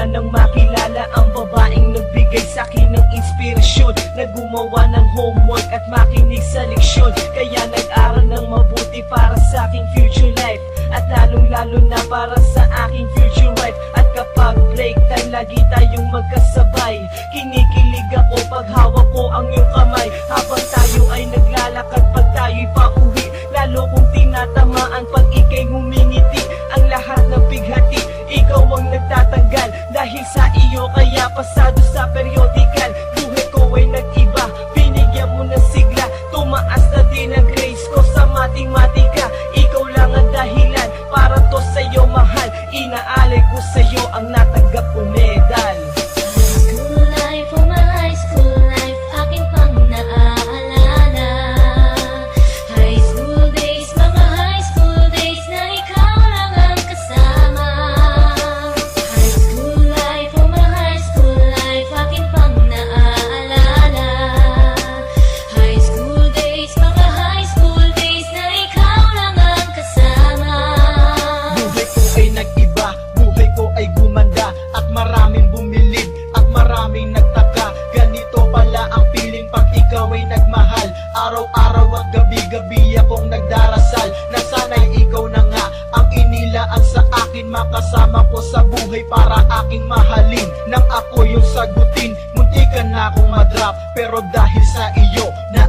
na nang makilala ang babaeng nagbigay sa'kin ng inspirasyon, na gumawa ng homework at makinig sa leksyon. Kaya nag-aral ng mabuti para sa aking future life, at lalong-lalo na para sa aking future wife. At kapag break time, lagi tayong magkasabay. Kinikilig ako pag hawak ko ang iyong kamay, habang tayo ay naglalakad pag tayo'y pauwi. Lalo kong tinatamaan pag ika'y ngumingiti. Ang lahat ng bighati, ikaw ang nagtatanggal. Dahil sa iyo kaya pasado sa periodical. Buhay ko ay nag-iba, binigyan mo ng sigla. Tumaas na din ang grades ko sa matematika. Ikaw lang ang dahilan para to sa'yo mahal. Inaalay ko sa'yo ang natanggap kong medal. School life, oh my high school life, akin pang naaalala. High school days, mga high school days na ikaw lang ang kasama. High school life, oh my high school life, akin pang naaalala. High school days, mga high school days na ikaw lang ang kasama. Buhay ko ay nag-iba, buhay ko ay gumanda, at maraming bumilib, at maraming nagtaka. Ganito pala ang feeling pag ikaw ay nagmahal. Araw-araw at gabi-gabi akong nagdarasal, na sana'y ikaw na nga ang inilaan sa akin. Makasama ko sa buhay para aking mahalin. Nang ako yung sagutin, muntikan na akong madrop, pero dahil sa iyo na